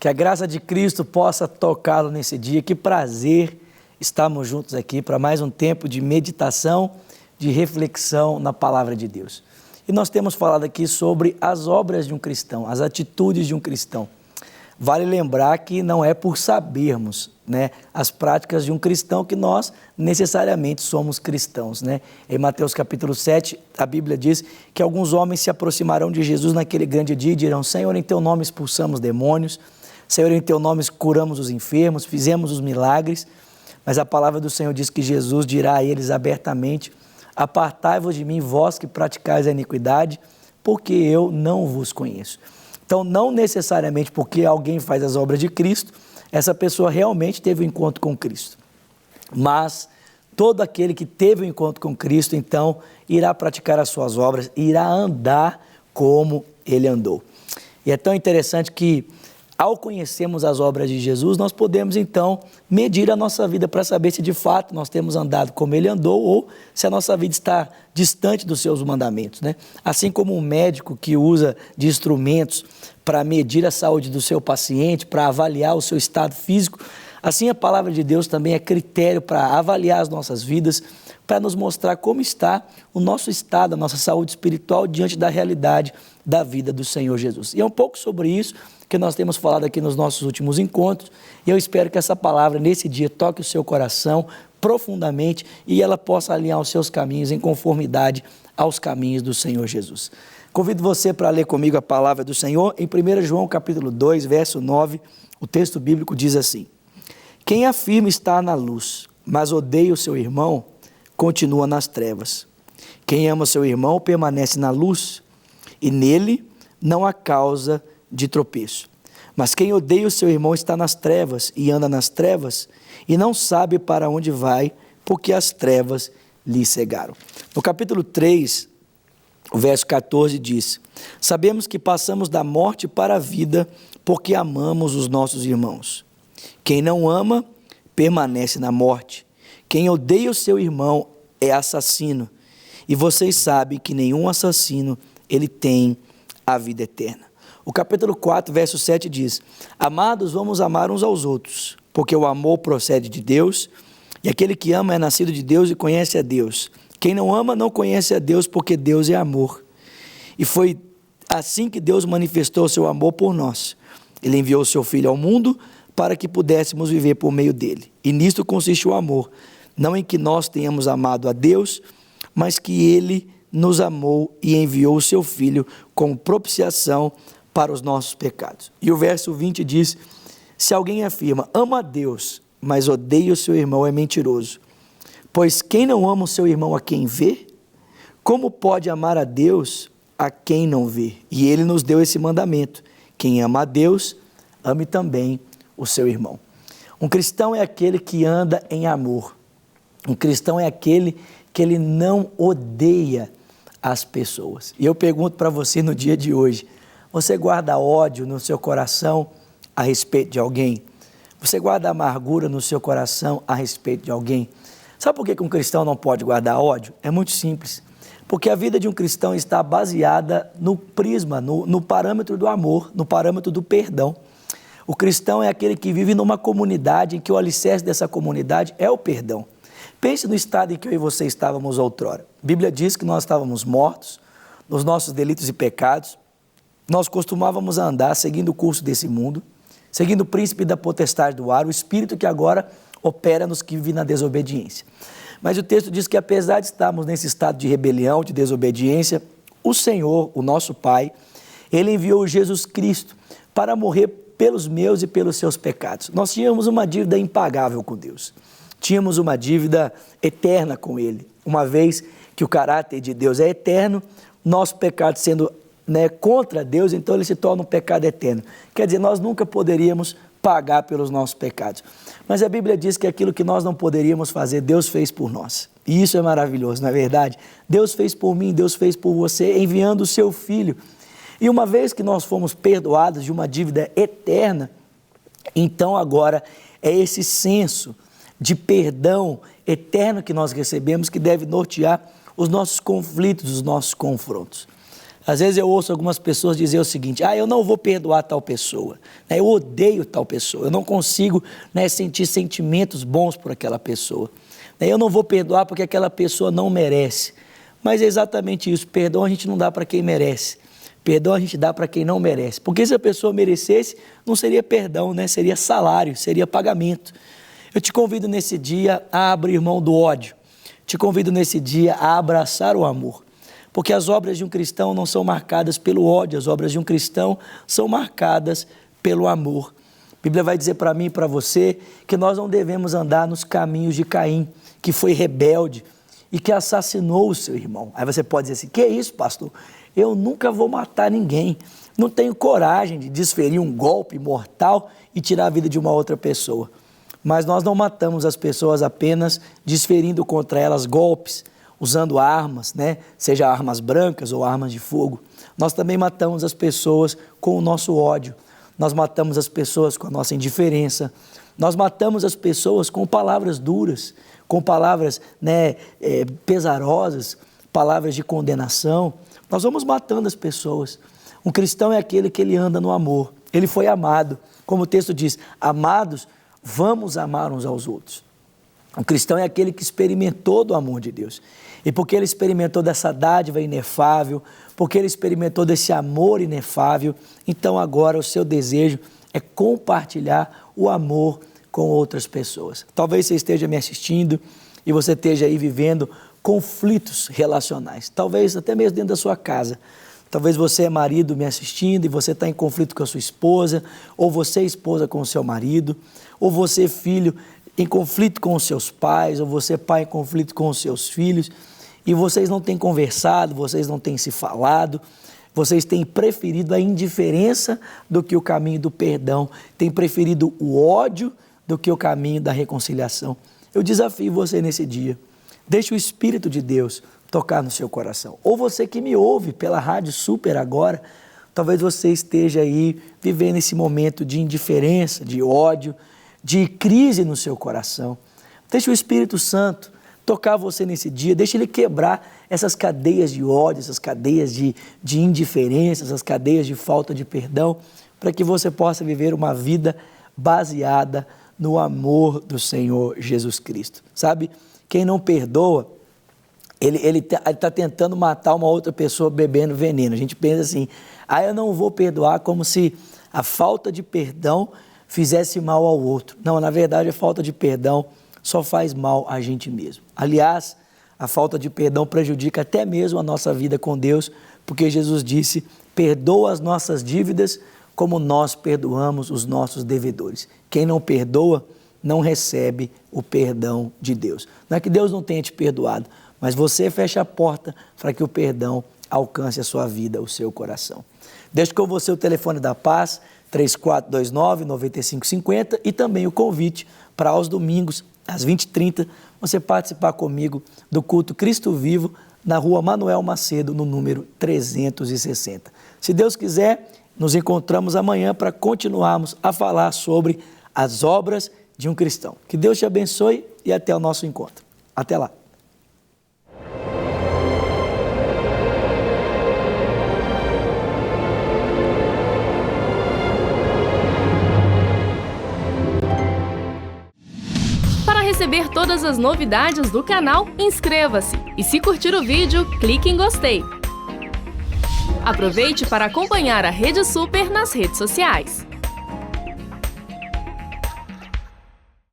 Que a graça de Cristo possa tocá-lo nesse dia. Que prazer estarmos juntos aqui para mais um tempo de meditação, de reflexão na palavra de Deus. E nós temos falado aqui sobre as obras de um cristão, as atitudes de um cristão. Vale lembrar que não é por sabermos, as práticas de um cristão que nós necessariamente somos cristãos, Em Mateus capítulo 7, a Bíblia diz que alguns homens se aproximarão de Jesus naquele grande dia e dirão: Senhor, em teu nome expulsamos demônios, Senhor, em teu nome curamos os enfermos, fizemos os milagres. Mas a palavra do Senhor diz que Jesus dirá a eles abertamente: apartai-vos de mim, vós que praticais a iniquidade, porque eu não vos conheço. Então, não necessariamente porque alguém faz as obras de Cristo, essa pessoa realmente teve um encontro com Cristo. Mas todo aquele que teve um encontro com Cristo, então, irá praticar as suas obras, irá andar como ele andou. E é tão interessante que, ao conhecermos as obras de Jesus, nós podemos, então, medir a nossa vida para saber se, de fato, nós temos andado como ele andou ou se a nossa vida está distante dos seus mandamentos, Assim como um médico que usa de instrumentos para medir a saúde do seu paciente, para avaliar o seu estado físico, assim a palavra de Deus também é critério para avaliar as nossas vidas, para nos mostrar como está o nosso estado, a nossa saúde espiritual diante da realidade da vida do Senhor Jesus. E é um pouco sobre isso que nós temos falado aqui nos nossos últimos encontros, e eu espero que essa palavra nesse dia toque o seu coração profundamente e ela possa alinhar os seus caminhos em conformidade aos caminhos do Senhor Jesus. Convido você para ler comigo a palavra do Senhor em 1 João capítulo 2, verso 9, o texto bíblico diz assim: quem afirma estar na luz, mas odeia o seu irmão, continua nas trevas. Quem ama seu irmão permanece na luz, e nele não há causa de tropeço. Mas quem odeia o seu irmão está nas trevas e anda nas trevas e não sabe para onde vai, porque as trevas lhe cegaram. No capítulo 3, o verso 14 diz: sabemos que passamos da morte para a vida porque amamos os nossos irmãos. Quem não ama permanece na morte. Quem odeia o seu irmão é assassino. E vocês sabem que nenhum assassino ele tem a vida eterna. O capítulo 4, verso 7 diz: amados, vamos amar uns aos outros, porque o amor procede de Deus, e aquele que ama é nascido de Deus e conhece a Deus. Quem não ama não conhece a Deus, porque Deus é amor. E foi assim que Deus manifestou o seu amor por nós. Ele enviou o seu Filho ao mundo para que pudéssemos viver por meio dele. E nisto consiste o amor, não em que nós tenhamos amado a Deus, mas que ele nos amou e enviou o seu Filho como propiciação para os nossos pecados. E o verso 20 diz: se alguém afirma, ama a Deus, mas odeia o seu irmão, é mentiroso. Pois quem não ama o seu irmão a quem vê, como pode amar a Deus a quem não vê? E ele nos deu esse mandamento: quem ama a Deus, ame também o seu irmão. Um cristão é aquele que anda em amor. Um cristão é aquele que ele não odeia as pessoas. E eu pergunto para você no dia de hoje: você guarda ódio no seu coração a respeito de alguém? Você guarda amargura no seu coração a respeito de alguém? Sabe por que um cristão não pode guardar ódio? É muito simples. Porque a vida de um cristão está baseada no prisma, no parâmetro do amor, no parâmetro do perdão. O cristão é aquele que vive numa comunidade em que o alicerce dessa comunidade é o perdão. Pense no estado em que eu e você estávamos outrora. A Bíblia diz que nós estávamos mortos nos nossos delitos e pecados. Nós costumávamos andar seguindo o curso desse mundo, seguindo o príncipe da potestade do ar, o espírito que agora opera nos que vivem na desobediência. Mas o texto diz que apesar de estarmos nesse estado de rebelião, de desobediência, o Senhor, o nosso Pai, Ele enviou Jesus Cristo para morrer pelos meus e pelos seus pecados. Nós tínhamos uma dívida impagável com Deus. Tínhamos uma dívida eterna com Ele. Uma vez que o caráter de Deus é eterno, nosso pecado sendo contra Deus, então ele se torna um pecado eterno. Quer dizer, nós nunca poderíamos pagar pelos nossos pecados. Mas a Bíblia diz que aquilo que nós não poderíamos fazer, Deus fez por nós. E isso é maravilhoso, não é verdade? Deus fez por mim, Deus fez por você, enviando o seu Filho. E uma vez que nós fomos perdoados de uma dívida eterna, então agora é esse senso de perdão eterno que nós recebemos que deve nortear os nossos conflitos, os nossos confrontos. Às vezes eu ouço algumas pessoas dizer o seguinte: eu não vou perdoar tal pessoa, né? Eu odeio tal pessoa, eu não consigo, né, sentir sentimentos bons por aquela pessoa, né? Eu não vou perdoar porque aquela pessoa não merece. Mas é exatamente isso, perdão a gente não dá para quem merece, perdão a gente dá para quem não merece, porque se a pessoa merecesse, não seria perdão, né? Seria salário, seria pagamento. Eu te convido nesse dia a abrir mão do ódio, te convido nesse dia a abraçar o amor. Porque as obras de um cristão não são marcadas pelo ódio, as obras de um cristão são marcadas pelo amor. A Bíblia vai dizer para mim e para você que nós não devemos andar nos caminhos de Caim, que foi rebelde e que assassinou o seu irmão. Aí você pode dizer assim: que é isso, pastor? Eu nunca vou matar ninguém, não tenho coragem de desferir um golpe mortal e tirar a vida de uma outra pessoa. Mas nós não matamos as pessoas apenas desferindo contra elas golpes, usando armas, né? Seja armas brancas ou armas de fogo. Nós também matamos as pessoas com o nosso ódio, nós matamos as pessoas com a nossa indiferença, nós matamos as pessoas com palavras duras, com palavras, né, pesarosas, palavras de condenação. Nós vamos matando as pessoas. Um cristão é aquele que ele anda no amor, ele foi amado, como o texto diz: amados, vamos amar uns aos outros. Um cristão é aquele que experimentou do amor de Deus. E porque ele experimentou dessa dádiva inefável, porque ele experimentou desse amor inefável, então agora o seu desejo é compartilhar o amor com outras pessoas. Talvez você esteja me assistindo e você esteja aí vivendo conflitos relacionais, talvez até mesmo dentro da sua casa. Talvez você é marido me assistindo e você está em conflito com a sua esposa, ou você é esposa com o seu marido, ou você é filho em conflito com os seus pais, ou você é pai em conflito com os seus filhos, e vocês não têm conversado, vocês não têm se falado, vocês têm preferido a indiferença do que o caminho do perdão, têm preferido o ódio do que o caminho da reconciliação. Eu desafio você nesse dia, deixe o Espírito de Deus tocar no seu coração. Ou você que me ouve pela Rádio Super agora, talvez você esteja aí vivendo esse momento de indiferença, de ódio, de crise no seu coração. Deixe o Espírito Santo tocar você nesse dia, deixe Ele quebrar essas cadeias de ódio, essas cadeias de indiferença, essas cadeias de falta de perdão, para que você possa viver uma vida baseada no amor do Senhor Jesus Cristo. Sabe, quem não perdoa, ele está tentando matar uma outra pessoa bebendo veneno. A gente pensa assim: eu não vou perdoar, como se a falta de perdão fizesse mal ao outro. Não, na verdade a falta de perdão só faz mal a gente mesmo. Aliás, a falta de perdão prejudica até mesmo a nossa vida com Deus, porque Jesus disse: perdoa as nossas dívidas como nós perdoamos os nossos devedores. Quem não perdoa não recebe o perdão de Deus. Não é que Deus não tenha te perdoado, mas você fecha a porta para que o perdão alcance a sua vida, o seu coração. Deixo com você o telefone da paz, 3429-9550, e também o convite para aos domingos, às 20h30, você participar comigo do culto Cristo Vivo, na rua Manuel Macedo, no número 360. Se Deus quiser, nos encontramos amanhã para continuarmos a falar sobre as obras de um cristão. Que Deus te abençoe e até o nosso encontro. Até lá. Para receber todas as novidades do canal, inscreva-se e, se curtir o vídeo, clique em gostei. Aproveite para acompanhar a Rede Super nas redes sociais.